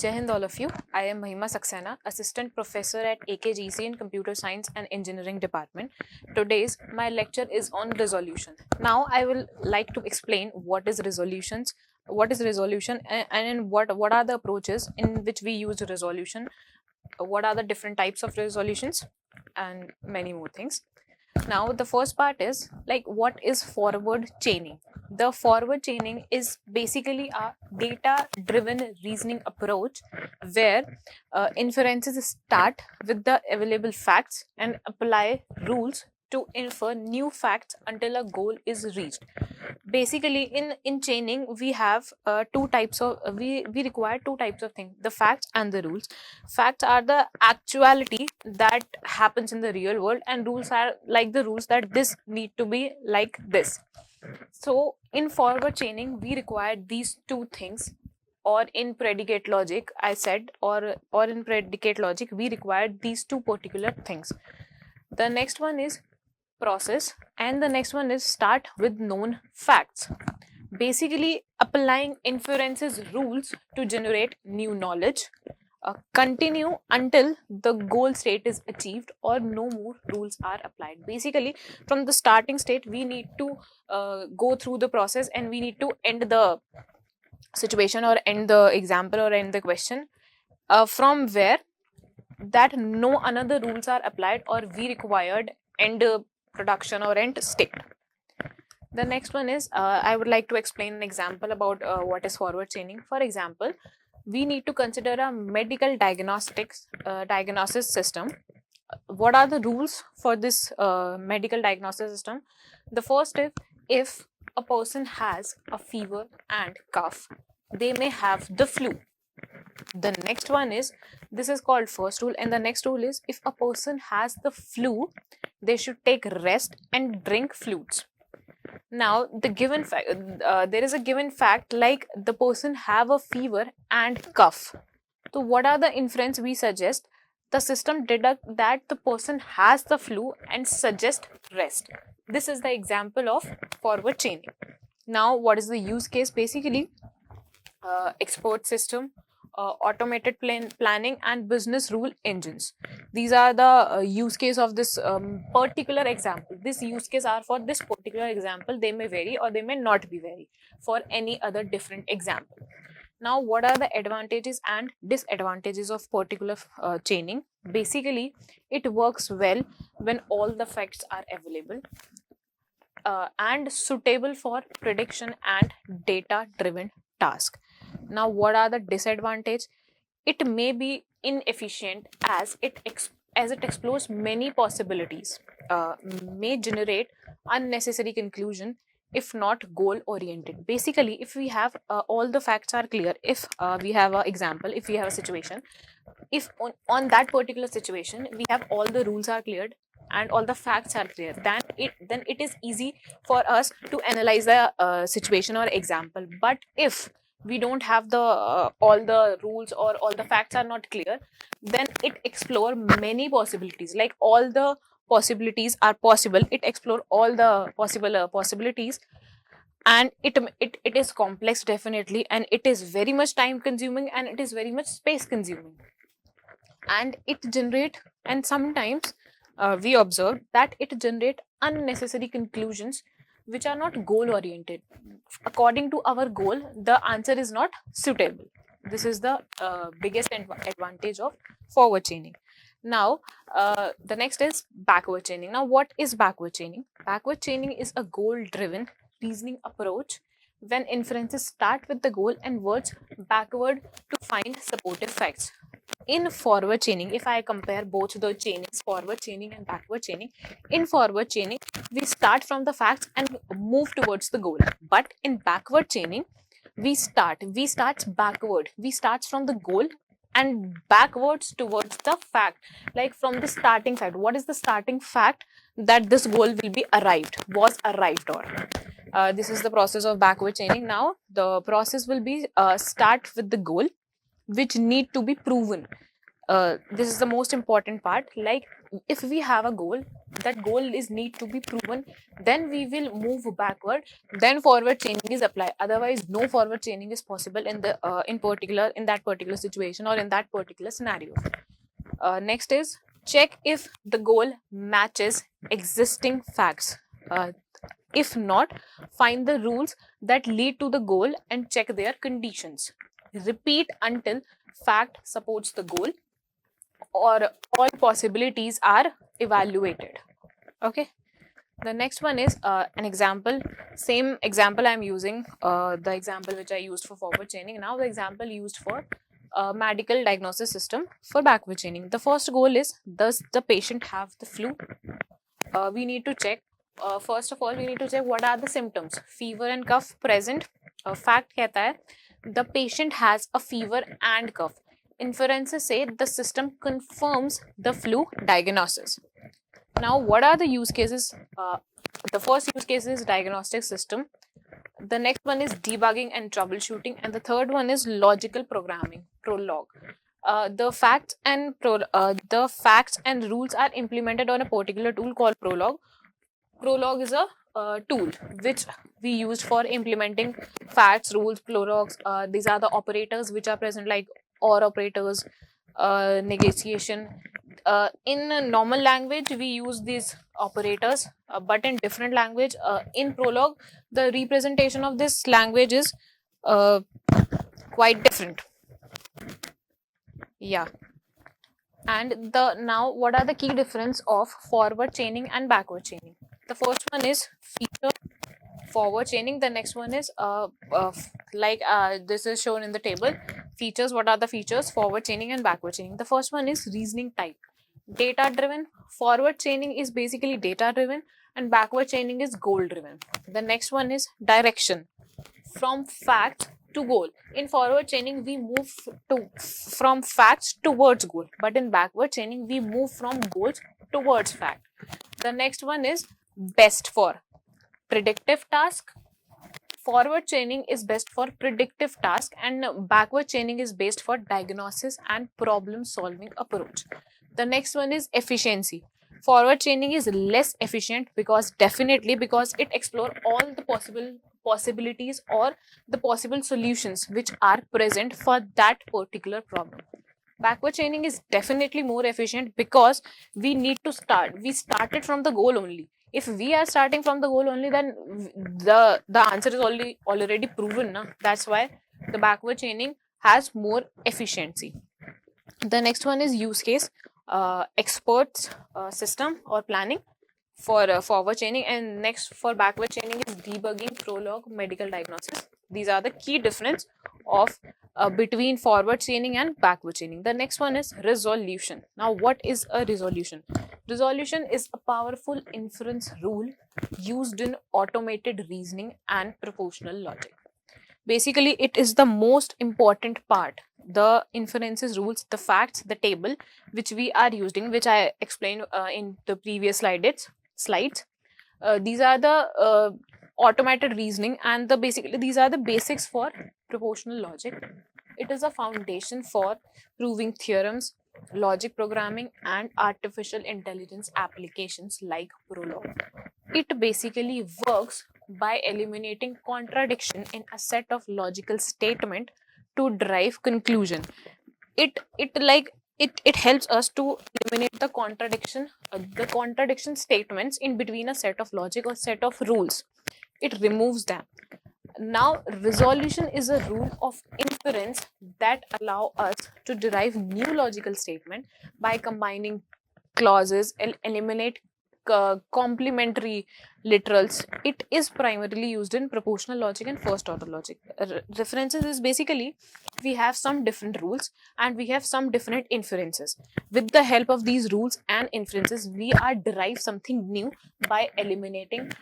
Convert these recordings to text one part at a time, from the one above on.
Jai Hind all of you. I am Mahima Saxena, Assistant Professor at AKGC in Computer Science and Engineering Department. Today's my lecture is on resolution. Now I will like to explain what is resolution, and what are the approaches in which we use resolution, what are the different types of resolutions, and many more things. Now the first part is like, what is forward chaining? The forward chaining is basically a data driven reasoning approach where inferences start with the available facts and apply rules to infer new facts until a goal is reached. Basically in chaining we have two types of we require two types of things: the facts and the rules. Facts are the actuality that happens in the real world, and rules are like the rules that this need to be like this. So in forward chaining we require these two things, or in predicate logic I said, or in predicate logic we require these two particular things. The next one is process, and the next one is start with known facts. Basically applying inferences rules to generate new knowledge, continue until the goal state is achieved or no more rules are applied. Basically from the starting state we need to go through the process, and we need to end the situation or end the example or end the question from where that no another rules are applied or we required end production or end state. The next one is I would like to explain an example about what is forward chaining. For example, we need to consider a medical diagnosis system. What are the rules for this medical diagnosis system? The first is, if a person has a fever and cough, they may have the flu. The next one is, this is called first rule, and the next rule is, if a person has the flu, they should take rest and drink fluids. Now the given fact, there is a given fact like the person have a fever and cough. So what are the inference we suggest? The system deduct that the person has the flu and suggest rest. This is the example of forward chaining. Now what is the use case? Basically expert system, automated planning, and business rule engines. These are the use case of this particular example. This use case are for this particular example. They may vary or they may not be vary for any other different example. Now what are the advantages and disadvantages of particular chaining? Basically it works well when all the facts are available and suitable for prediction and data driven task. Now what are the disadvantages? It may be inefficient as it explores many possibilities, may generate unnecessary conclusion if not goal oriented. Basically if we have all the facts are clear, if we have an example, if we have a situation, if on that particular situation we have all the rules are cleared and all the facts are clear, then it is easy for us to analyze the situation or example. But if we don't have the all the rules or all the facts are not clear, then it explore many possibilities, like all the possibilities are possible, it explore all the possible possibilities, and it is complex definitely, and it is very much time consuming, and it is very much space consuming, and it generate, and sometimes we observe that it generate unnecessary conclusions which are not goal oriented. According to our goal, the answer is not suitable. This is the biggest advantage of forward chaining. Now the next is backward chaining. Now what is backward chaining? Backward chaining is a goal driven reasoning approach when inferences start with the goal and works backward to find supportive facts. In forward chaining, if I compare both the chainings, forward chaining and backward chaining, in forward chaining we start from the facts and move towards the goal. But in backward chaining we start backward, we start from the goal and backwards towards the fact, like from the starting fact. What is the starting fact that this goal will be was arrived on? This is the process of backward chaining. Now the process will be start with the goal which need to be proven. This is the most important part. Like if we have a goal, that goal is need to be proven, then we will move backward, then forward chaining is applied. Otherwise no forward chaining is possible in the in that particular situation or in that particular scenario. Next is check if the goal matches existing facts. If not, find the rules that lead to the goal and check their conditions. Repeat until fact supports the goal or all possibilities are evaluated. Okay. The next one is an example. Same example I'm using, the example which I used for forward chaining. Now the example used for medical diagnosis system for backward chaining. The first goal is, does the patient have the flu? We need to check. First of all, we need to check what are the symptoms. Fever and cough present. Fact कहता है the patient has a fever and cough. Inferences say the system confirms the flu diagnosis. Now, what are the use cases? The first use case is diagnostic system. The next one is debugging and troubleshooting, and the third one is logical programming, prologue. The facts and rules are implemented on a particular tool called prologue. Prologue is a tool which we used for implementing facts, rules, prologues. These are the operators which are present, like OR operators, negotiation. In a normal language, we use these operators, but in different language, in Prolog, the representation of this language is quite different. Yeah. And now, what are the key difference of forward chaining and backward chaining? The first one is feature forward chaining. The next one is this is shown in the table. Features. What are the features? Forward chaining and backward chaining. The first one is reasoning type. Data driven. Forward chaining is basically data driven and backward chaining is goal driven. The next one is direction, from fact to goal. In forward chaining we move from facts towards goal, but in backward chaining we move from goals towards fact. The next one is best for predictive task. Forward chaining is best for predictive task and backward chaining is based for diagnosis and problem solving approach. The next one is efficiency. Forward chaining is less efficient because it explores all the possibilities or the possible solutions which are present for that particular problem. Backward chaining is definitely more efficient because we started from the goal only. If we are starting from the goal only, then the answer is already proven. Na? That's why the backward chaining has more efficiency. The next one is use case. Experts system or planning for forward chaining, and next for backward chaining is debugging, prologue, medical diagnosis. These are the key difference of between forward chaining and backward chaining. The next one is resolution. Now, what is a resolution? Resolution is a powerful inference rule used in automated reasoning and propositional logic. Basically, it is the most important part. The inferences rules, the facts, the table which we are using, which I explained in the previous slides. These are the automated reasoning, and these are the basics for propositional logic. It is a foundation for proving theorems, logic programming, and artificial intelligence applications like Prolog. It basically works by eliminating contradiction in a set of logical statement to derive conclusion. It helps us to eliminate the contradiction statements in between a set of logic or set of rules. It removes them. Now, resolution is a rule of inference that allow us to derive new logical statement by combining clauses and eliminate complementary literals. It is primarily used in propositional logic and first order logic. References is basically we have some different rules and we have some different inferences. With the help of these rules and inferences, we are derive something new by eliminating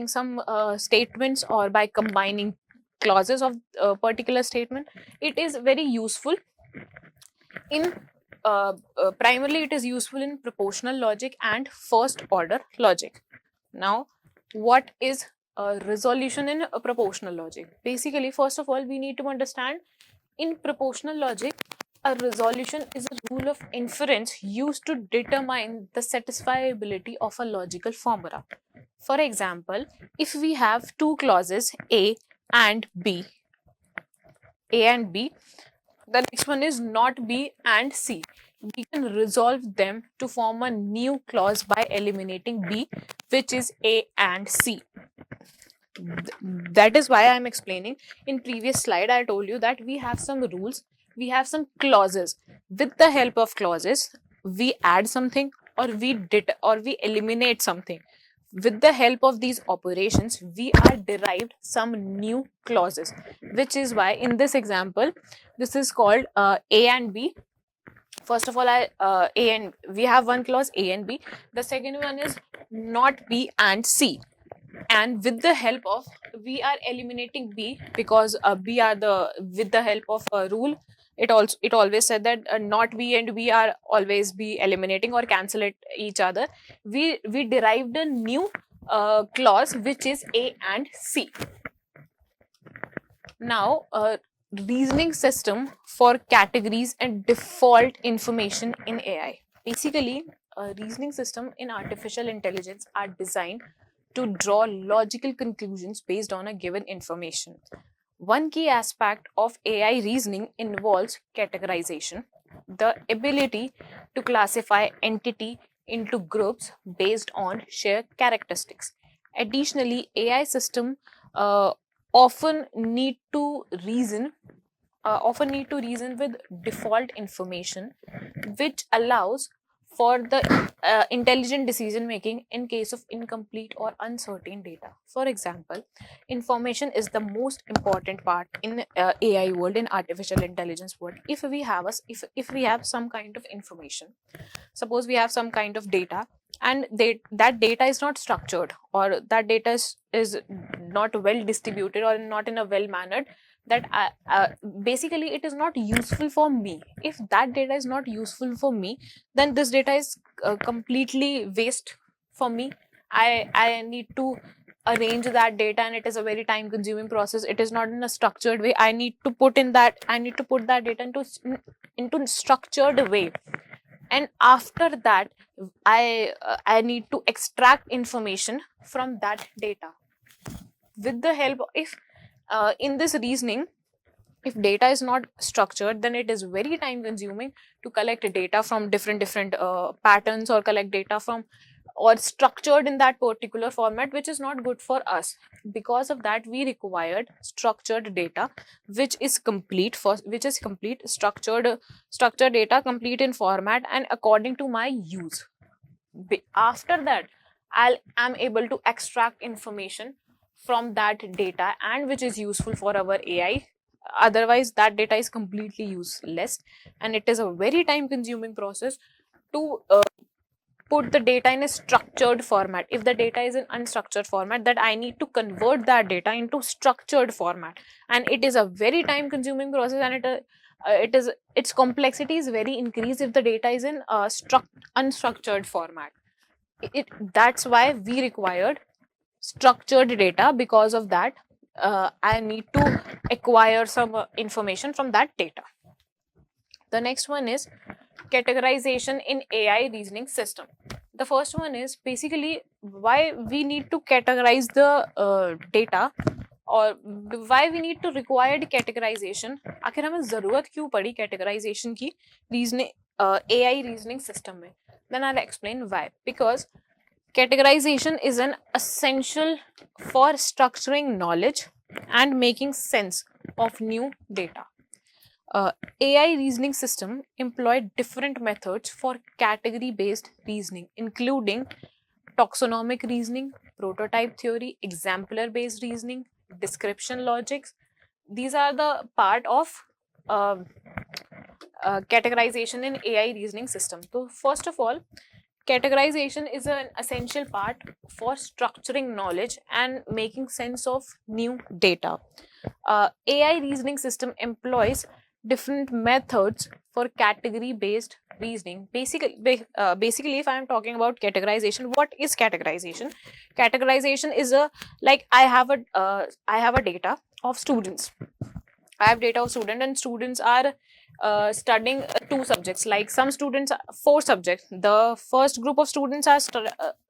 some statements or by combining clauses of a particular statement. It is very useful in primarily it is useful in propositional logic and first order logic. Now, what is resolution in propositional logic? Basically, first of all, we need to understand in propositional logic A resolution is a rule of inference used to determine the satisfiability of a logical formula. For example, if we have two clauses and B, A and B, the next one is not B and C. We can resolve them to form a new clause by eliminating B, which is A and C. That is why I'm explaining. In previous slide I told you that we have some rules, we have some clauses. With the help of clauses we add something, or we eliminate something. With the help of these operations we are derived some new clauses, which is why in this example this is called A and B. First of all, A and we have one clause A and B. The second one is not B and C, and with the help of we are eliminating B, because B are the, with the help of a rule, it always said that not B and B are always be eliminating or cancel it each other. We derived a new clause which is A and C. Now reasoning system for categories and default information in AI. Basically, a reasoning system in artificial intelligence are designed to draw logical conclusions based on a given information. One key aspect of AI reasoning involves categorization, the ability to classify entity into groups based on shared characteristics. Additionally, AI system uh, often need to reason with default information, which allows for the intelligent decision making in case of incomplete or uncertain data. For example, information is the most important part in AI world, in artificial intelligence world. If we have if we have some kind of information, suppose we have some kind of data, and that data is not structured, or that data is not well distributed or not in a well mannered, that basically it is not useful for me. If that data is not useful for me, then this data is completely waste for me. I need to arrange that data, and it is a very time consuming process. It is not in a structured way. I need to put that data into structured way, and after that I need to extract information from that data. With the help, if in this reasoning, if data is not structured, then it is very time consuming to collect data from different patterns, or collect data from, or structured in that particular format, which is not good for us. Because of that we required structured data, which is complete, structured data, complete in format and according to my use. After that I'm able to extract information from that data, and which is useful for our AI. Otherwise that data is completely useless, and it is a very time consuming process to put the data in a structured format. If the data is in unstructured format, that I need to convert that data into structured format, and it is a very time consuming process, and its complexity is very increased if the data is in unstructured format. That's why we required structured data. Because of that I need to acquire some information from that data. The next one is categorization in AI reasoning system. The first one is basically why we need to categorize the data, और why we need to required categorization. आखिर हमें ज़रूरत क्यों पड़ी categorization की reasoning AI reasoning system में? Then I'll explain why. Because categorization is an essential for structuring knowledge and making sense of new data. AI reasoning system employ different methods for category-based reasoning, including taxonomic reasoning, prototype theory, exemplar-based reasoning, description logics. These are the part of categorization in AI reasoning system. So first of all, categorization is an essential part for structuring knowledge and making sense of new data. AI reasoning system employs different methods for category based reasoning. Basically if I am talking about categorization, what is categorization? Categorization is a, like I have a data of students. I have data of student, and students are studying two subjects. Like some students, four subjects. The first group of students are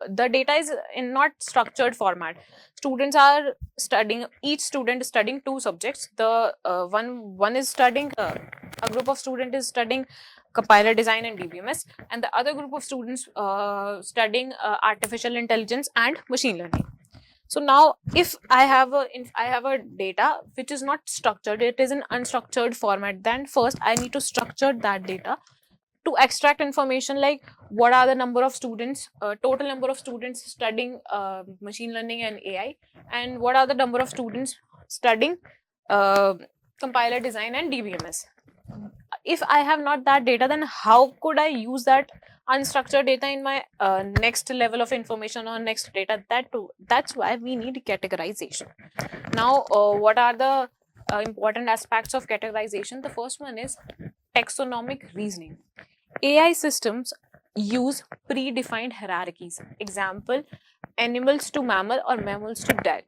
the data is in not structured format. Students are studying. Each student is studying two subjects. The one is studying. A group of student is studying compiler design and DBMS, and the other group of students studying artificial intelligence and machine learning. So now, if I have a data which is not structured, it is in unstructured format. Then first I need to structure that data to extract information like what are the number of students, total number of students studying machine learning and AI, and what are the number of students studying uh, compiler design and DBMS. If I have not that data, then how could I use that unstructured data in my next level of information or next data? That's why we need categorization. Now, what are the important aspects of categorization? The first one is taxonomic reasoning. AI systems use predefined hierarchies. Example, animals to mammal or mammals to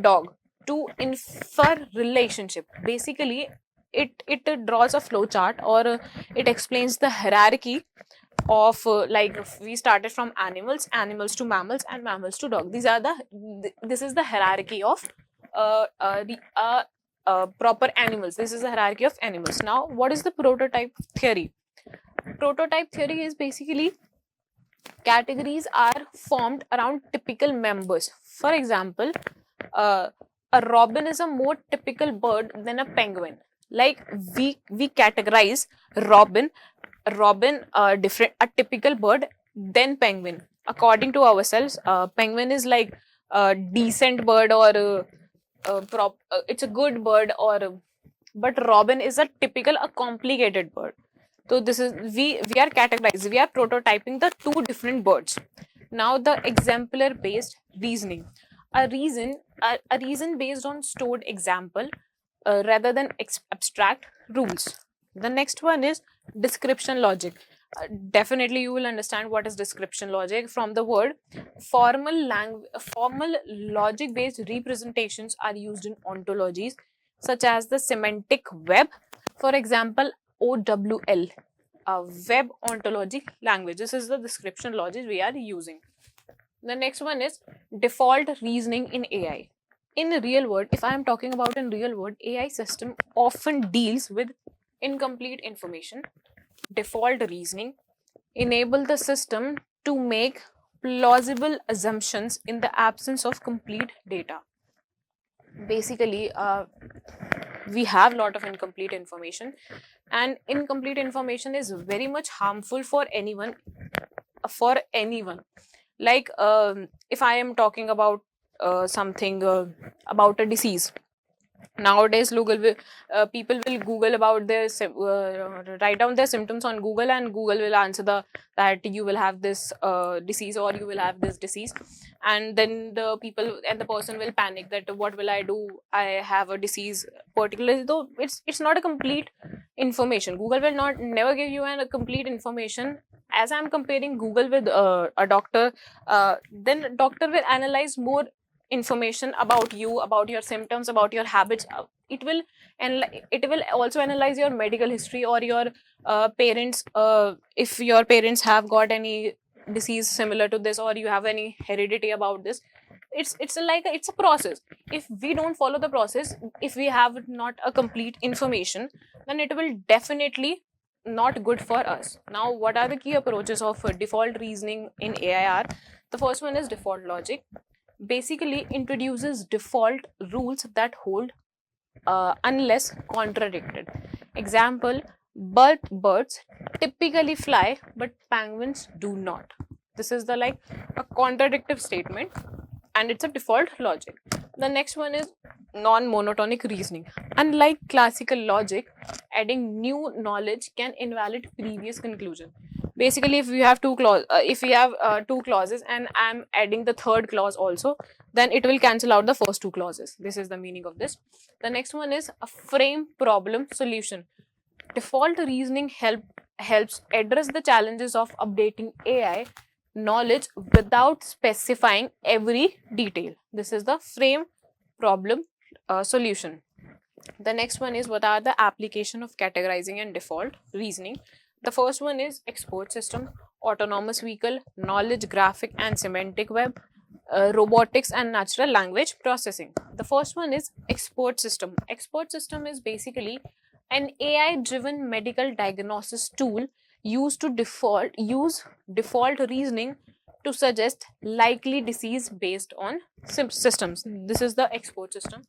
dog to infer relationship. Basically, it draws a flow chart, or it explains the hierarchy of like if we started from animals to mammals, and mammals to dog. This is the hierarchy of proper animals. This is the hierarchy of animals. Now, what is the prototype theory? Prototype theory is basically categories are formed around typical members. For example, uh, a robin is a more typical bird than a penguin. Like we categorize robin different, a typical bird, then penguin. According to ourselves, penguin is like a decent bird, or it's a good bird, or but robin is a typical, a complicated bird. So this is we are categorizing, we are prototyping the two different birds. Now the exemplar based reasoning, a reason based on stored example rather than abstract rules. The next one is description logic. Definitely you will understand what is description logic from the word. Formal logic based representations are used in ontologies such as the semantic web. For example, OWL, a web ontology language. This is the description logic we are using. The next one is default reasoning in AI. In the real world, if I am talking about in real world, AI system often deals with incomplete information. Default reasoning enable the system to make plausible assumptions in the absence of complete data. Basically, we have a lot of incomplete information, and incomplete information is very much harmful for anyone. Like if I am talking about something about a disease. Nowadays people will google about write down their symptoms on Google, and Google will answer that you will have this disease, or you will have this disease. And then the person will panic that what will I do, I have a disease. Particularly though, it's not a complete information. Google will not never give you a complete information. As I'm comparing Google with a doctor, then doctor will analyze more information about you, about your symptoms, about your habits. It will also analyze your medical history, or your parents, if your parents have got any disease similar to this, or you have any heredity about this. It's a process. If we don't follow the process, if we have not a complete information, then it will definitely not good for us. Now, what are the key approaches of default reasoning in AIR? The first one is default logic. Basically introduces default rules that hold unless contradicted. Example, birds typically fly, but penguins do not. This is the like a contradictive statement, and it's a default logic. The next one is non-monotonic reasoning. Unlike classical logic, adding new knowledge can invalidate previous conclusion. Basically, if we have two clauses, and I'm adding the third clause also, then it will cancel out the first two clauses. This is the meaning of this. The next one is a frame problem solution. Default reasoning helps address the challenges of updating AI knowledge without specifying every detail. This is the frame problem solution. The next one is what are the application of categorizing and default reasoning. The first one is expert system, autonomous vehicle, knowledge graphic and semantic web, robotics and natural language processing. The first one is expert system. Expert system is basically an AI driven medical diagnosis tool used to use default reasoning to suggest likely disease based on systems. This is the expert system.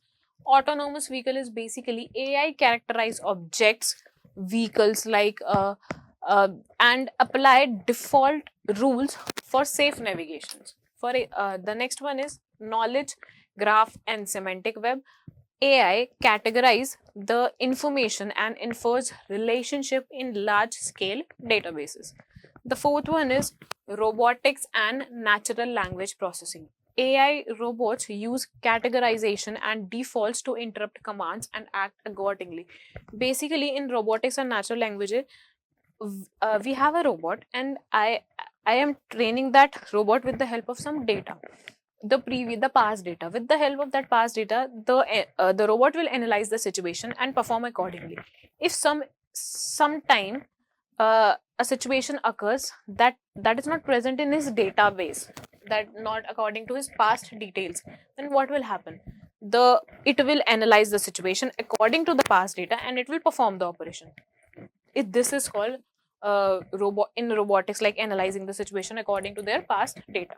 Autonomous vehicle is basically AI characterize objects, vehicles and apply default rules for safe navigations. The next one is knowledge graph and semantic web. AI categorize the information and infers relationship in large scale databases. The fourth one is robotics and natural language processing. AI robots use categorization and defaults to interrupt commands and act accordingly. Basically, in robotics and natural languages, we have a robot, and I am training that robot with the help of some data, the past data. With the help of that past data, the robot will analyze the situation and perform accordingly. If sometime a situation occurs that is not present in his database, that not according to his past details, then what will happen? It will analyze the situation according to the past data and it will perform the operation. This is called robot in robotics, like analyzing the situation according to their past data.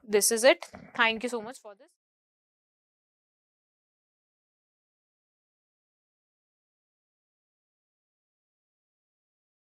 This is it. Thank you so much for this.